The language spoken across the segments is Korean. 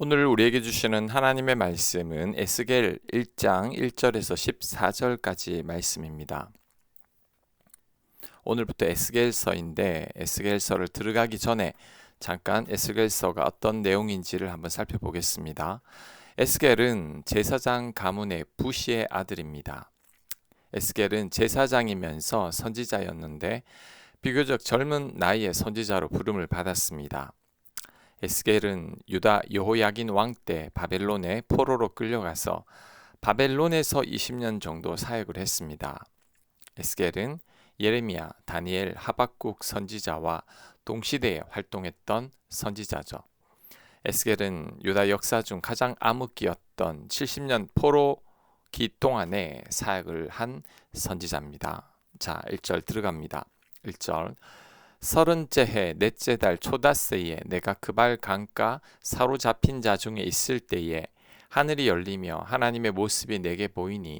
오늘 우리에게 주시는 하나님의 말씀은 에스겔 1장 1절에서 14절까지 말씀입니다. 오늘부터 에스겔서인데 에스겔서를 들어가기 전에 잠깐 에스겔서가 어떤 내용인지를 한번 살펴보겠습니다. 에스겔은 제사장 가문의 부시의 아들입니다. 에스겔은 제사장이면서 선지자였는데 비교적 젊은 나이에 선지자로 부름을 받았습니다. 에스겔은 유다 여호야긴 왕 때 바벨론에 포로로 끌려가서 바벨론에서 20년 정도 사역을 했습니다. 에스겔은 예레미야, 다니엘, 하박국 선지자와 동시대에 활동했던 선지자죠. 에스겔은 유다 역사 중 가장 암흑기였던 70년 포로기 동안에 사역을 한 선지자입니다. 자, 1절 들어갑니다. 1절 서른째 해 넷째 달 초닷새에 내가 그발 강가 사로잡힌 자 중에 있을 때에 하늘이 열리며 하나님의 모습이 내게 보이니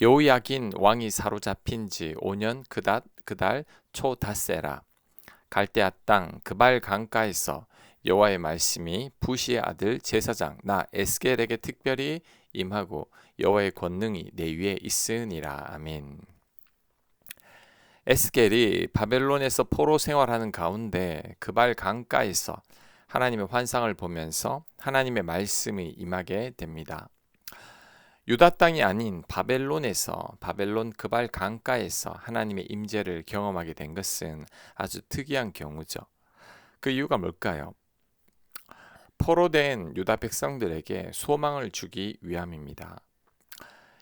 여호야긴 왕이 사로잡힌 지 5년 그달 초닷새라. 갈대아 땅 그발 강가에서 여호와의 말씀이 부시의 아들 제사장 나 에스겔에게 특별히 임하고 여호와의 권능이 내 위에 있으니라. 아멘. 에스겔이 바벨론에서 포로 생활하는 가운데 그발 강가에서 하나님의 환상을 보면서 하나님의 말씀이 임하게 됩니다. 유다 땅이 아닌 바벨론 그발 강가에서 하나님의 임재를 경험하게 된 것은 아주 특이한 경우죠. 그 이유가 뭘까요? 포로된 유다 백성들에게 소망을 주기 위함입니다.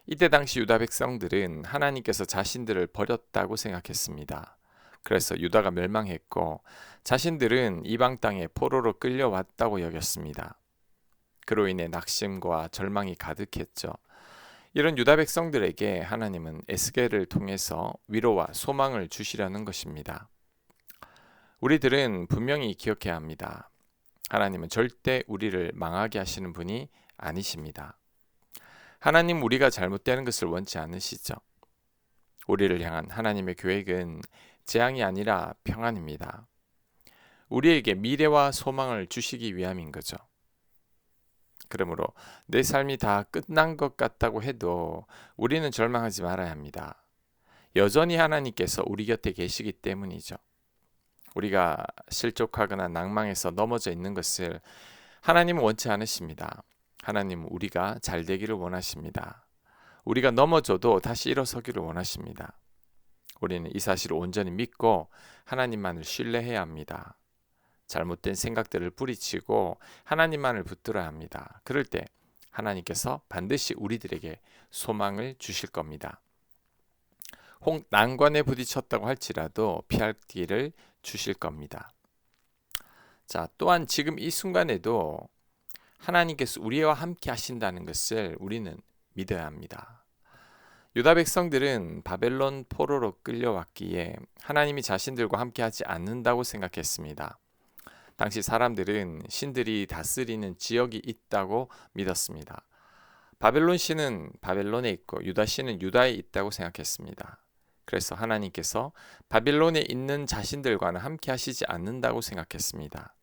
이때 당시 유다 백성들은 하나님께서 자신들을 버렸다고 생각했습니다. 그래서 유다가 멸망했고 자신들은 이방 땅에 포로로 끌려왔다고 여겼습니다. 그로 인해 낙심과 절망이 가득했죠. 이런 유다 백성들에게 하나님은 에스겔을 통해서 위로와 소망을 주시려는 것입니다. 우리들은 분명히 기억해야 합니다. 하나님은 절대 우리를 망하게 하시는 분이 아니십니다. 하나님 우리가 잘못되는 것을 원치 않으시죠. 우리를 향한 하나님의 계획은 재앙이 아니라 평안입니다. 우리에게 미래와 소망을 주시기 위함인 거죠. 그러므로 내 삶이 다 끝난 것 같다고 해도 우리는 절망하지 말아야 합니다. 여전히 하나님께서 우리 곁에 계시기 때문이죠. 우리가 실족하거나 낭망해서 넘어져 있는 것을 하나님은 원치 않으십니다. 하나님은 우리가 잘 되기를 원하십니다. 우리가 넘어져도 다시 일어서기를 원하십니다. 우리는 이 사실을 온전히 믿고 하나님만을 신뢰해야 합니다. 잘못된 생각들을 뿌리치고 하나님만을 붙들어야 합니다. 그럴 때 하나님께서 반드시 우리들에게 소망을 주실 겁니다. 혹 난관에 부딪혔다고 할지라도 피할 길을 주실 겁니다. 자, 또한 지금 이 순간에도 하나님께서 우리와 함께 하신다는 것을 우리는 믿어야 합니다. 유다 백성들은 바벨론 포로로 끌려왔기에 하나님이 자신들과 함께 하지 않는다고 생각했습니다. 당시 사람들은 신들이 다스리는 지역이 있다고 믿었습니다. 바벨론 신은 바벨론에 있고 유다 신은 유다에 있다고 생각했습니다. 그래서 하나님께서 바벨론에 있는 자신들과는 함께 하시지 않는다고 생각했습니다.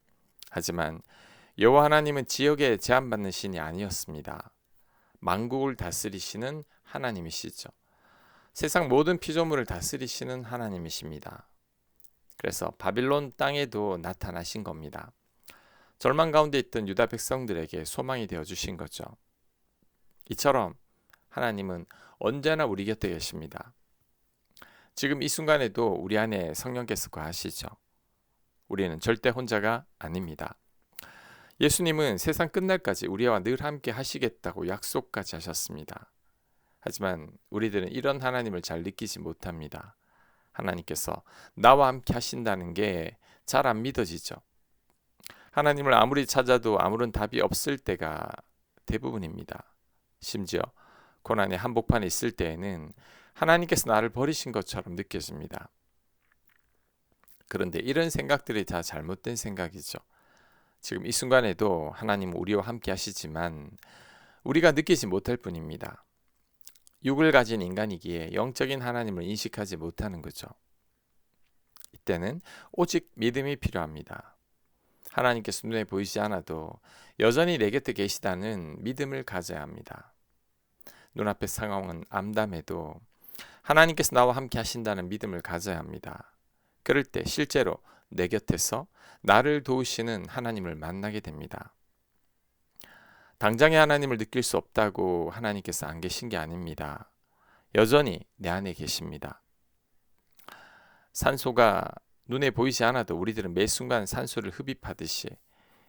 하지만 여호와 하나님은 지역에 제한받는 신이 아니었습니다. 만국을 다스리시는 하나님이시죠. 세상 모든 피조물을 다스리시는 하나님이십니다. 그래서 바빌론 땅에도 나타나신 겁니다. 절망 가운데 있던 유다 백성들에게 소망이 되어 주신 거죠. 이처럼 하나님은 언제나 우리 곁에 계십니다. 지금 이 순간에도 우리 안에 성령께서 거하시죠. 우리는 절대 혼자가 아닙니다. 예수님은 세상 끝날까지 우리와 늘 함께 하시겠다고 약속까지 하셨습니다. 하지만 우리들은 이런 하나님을 잘 느끼지 못합니다. 하나님께서 나와 함께 하신다는 게 잘 안 믿어지죠. 하나님을 아무리 찾아도 아무런 답이 없을 때가 대부분입니다. 심지어 고난의 한복판에 있을 때에는 하나님께서 나를 버리신 것처럼 느껴집니다. 그런데 이런 생각들이 다 잘못된 생각이죠. 지금 이 순간에도 하나님은 우리와 함께 하시지만 우리가 느끼지 못할 뿐입니다. 육을 가진 인간이기에 영적인 하나님을 인식하지 못하는 거죠. 이때는 오직 믿음이 필요합니다. 하나님께서 눈에 보이지 않아도 여전히 내 곁에 계시다는 믿음을 가져야 합니다. 눈앞의 상황은 암담해도 하나님께서 나와 함께 하신다는 믿음을 가져야 합니다. 그럴 때 실제로 내 곁에서 나를 도우시는 하나님을 만나게 됩니다. 당장의 하나님을 느낄 수 없다고 하나님께서 안 계신 게 아닙니다. 여전히 내 안에 계십니다. 산소가 눈에 보이지 않아도 우리들은 매 순간 산소를 흡입하듯이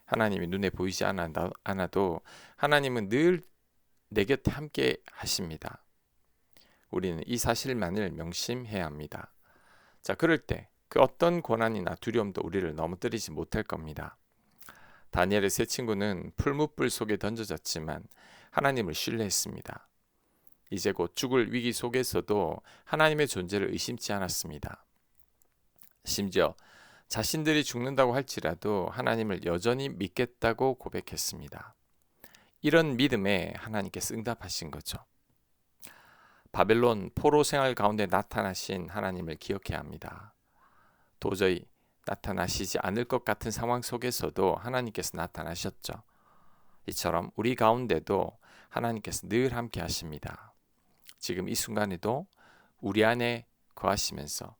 하나님이 눈에 보이지 않아도 하나님은 늘 내 곁에 함께 하십니다. 우리는 이 사실만을 명심해야 합니다. 자, 그럴 때 그 어떤 고난이나 두려움도 우리를 넘어뜨리지 못할 겁니다. 다니엘의 세 친구는 풀무불 속에 던져졌지만 하나님을 신뢰했습니다. 이제 곧 죽을 위기 속에서도 하나님의 존재를 의심치 않았습니다. 심지어 자신들이 죽는다고 할지라도 하나님을 여전히 믿겠다고 고백했습니다. 이런 믿음에 하나님께서 응답하신 거죠. 바벨론 포로 생활 가운데 나타나신 하나님을 기억해야 합니다. 도저히 나타나시지 않을 것 같은 상황 속에서도 하나님께서 나타나셨죠. 이처럼 우리 가운데도 하나님께서 늘 함께 하십니다. 지금 이 순간에도 우리 안에 거하시면서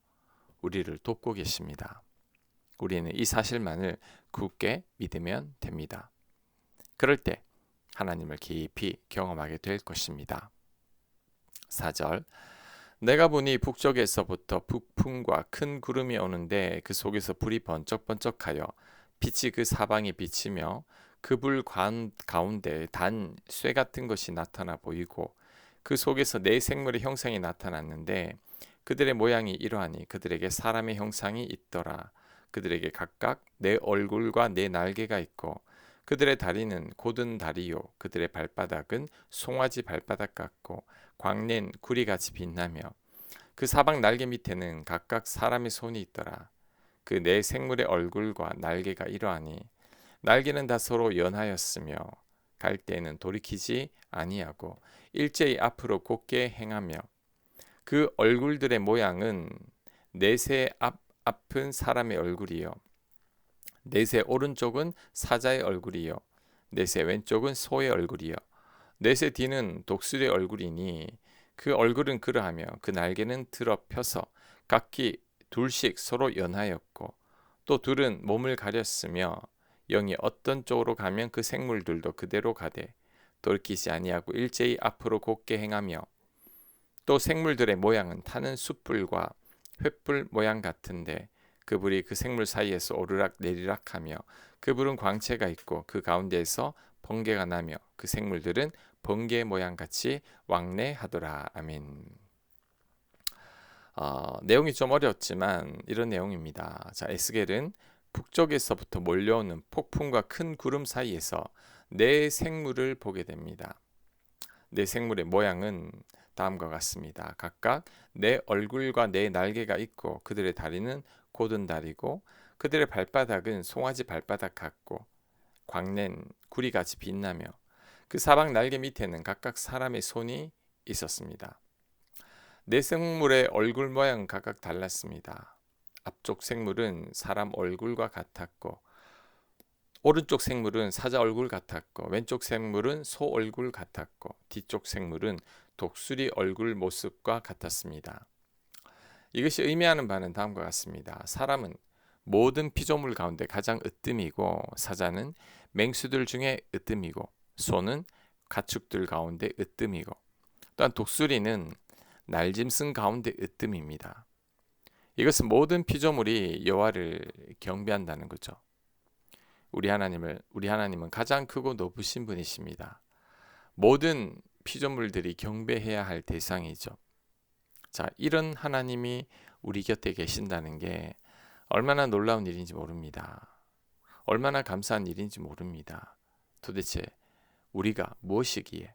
우리를 돕고 계십니다. 우리는 이 사실만을 굳게 믿으면 됩니다. 그럴 때 하나님을 깊이 경험하게 될 것입니다. 4절 내가 보니 북쪽에서부터 북풍과 큰 구름이 오는데 그 속에서 불이 번쩍번쩍하여 빛이 그 사방에 비치며 그 불 가운데 단 쇠 같은 것이 나타나 보이고 그 속에서 네 생물의 형상이 나타났는데 그들의 모양이 이러하니 그들에게 사람의 형상이 있더라. 그들에게 각각 네 얼굴과 네 날개가 있고 그들의 다리는 곧은 다리요 그들의 발바닥은 송아지 발바닥 같고 광낸 구리같이 빛나며 그 사방 날개 밑에는 각각 사람의 손이 있더라. 그 네 생물의 얼굴과 날개가 이러하니 날개는 다 서로 연하였으며 갈 때에는 돌이키지 아니하고 일제히 앞으로 곧게 행하며 그 얼굴들의 모양은 넷의 앞은 사람의 얼굴이요 넷의 오른쪽은 사자의 얼굴이요 넷의 왼쪽은 소의 얼굴이요 넷의 뒤는 독수리의 얼굴이니 그 얼굴은 그러하며 그 날개는 들어 펴서 각기 둘씩 서로 연하였고 또 둘은 몸을 가렸으며 영이 어떤 쪽으로 가면 그 생물들도 그대로 가되 돌이키지 아니하고 일제히 앞으로 곧게 행하며 또 생물들의 모양은 타는 숯불과 횃불 모양 같은데 그 불이 그 생물 사이에서 오르락 내리락하며 그 불은 광채가 있고 그 가운데에서 번개가 나며 그 생물들은 번개 모양 같이 왕래하더라. 아멘. 내용이 좀 어렵지만 이런 내용입니다. 자, 에스겔은 북쪽에서부터 몰려오는 폭풍과 큰 구름 사이에서 네 생물을 보게 됩니다. 네 생물의 모양은 다음과 같습니다. 각각 네 얼굴과 네 날개가 있고 그들의 다리는 곧은 다리고 그들의 발바닥은 송아지 발바닥 같고 광낸 구리같이 빛나며 그 사방 날개 밑에는 각각 사람의 손이 있었습니다. 네 생물의 얼굴 모양은 각각 달랐습니다. 앞쪽 생물은 사람 얼굴과 같았고 오른쪽 생물은 사자 얼굴 같았고 왼쪽 생물은 소 얼굴 같았고 뒤쪽 생물은 독수리 얼굴 모습과 같았습니다. 이것이 의미하는 바는 다음과 같습니다. 사람은 모든 피조물 가운데 가장 으뜸이고 사자는 맹수들 중에 으뜸이고 소는 가축들 가운데 으뜸이고 또한 독수리는 날짐승 가운데 으뜸입니다. 이것은 모든 피조물이 여호와를 경배한다는 거죠. 우리 하나님은 가장 크고 높으신 분이십니다. 모든 피조물들이 경배해야 할 대상이죠. 자, 이런 하나님이 우리 곁에 계신다는 게 얼마나 놀라운 일인지 모릅니다. 얼마나 감사한 일인지 모릅니다. 도대체 우리가 무엇이기에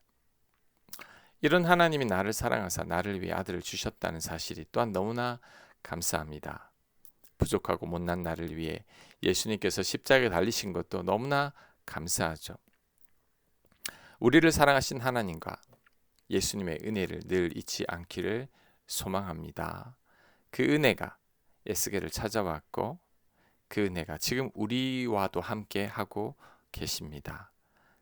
이런 하나님이 나를 사랑하사 나를 위해 아들을 주셨다는 사실이 또한 너무나 감사합니다. 부족하고 못난 나를 위해 예수님께서 십자가에 달리신 것도 너무나 감사하죠. 우리를 사랑하신 하나님과 예수님의 은혜를 늘 잊지 않기를 소망합니다. 그 은혜가 에스겔을 찾아왔고 그 은혜가 지금 우리와도 함께 하고 계십니다.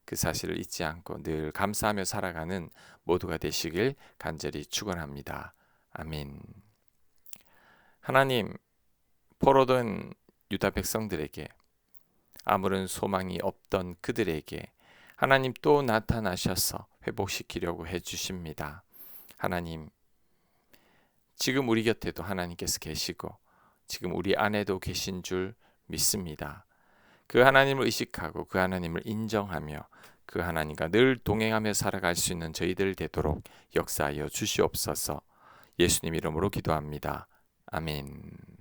그 사실을 잊지 않고 늘 감사하며 살아가는 모두가 되시길 간절히 축원합니다. 아멘. 하나님, 포로된 유다 백성들에게, 아무런 소망이 없던 그들에게 하나님 또 나타나셔서 회복시키려고 해주십니다. 하나님, 지금 우리 곁에도 하나님께서 계시고 지금 우리 안에도 계신 줄 믿습니다. 그 하나님을 의식하고 그 하나님을 인정하며 그 하나님과 늘 동행하며 살아갈 수 있는 저희들 되도록 역사하여 주시옵소서. 예수님 이름으로 기도합니다. 아멘.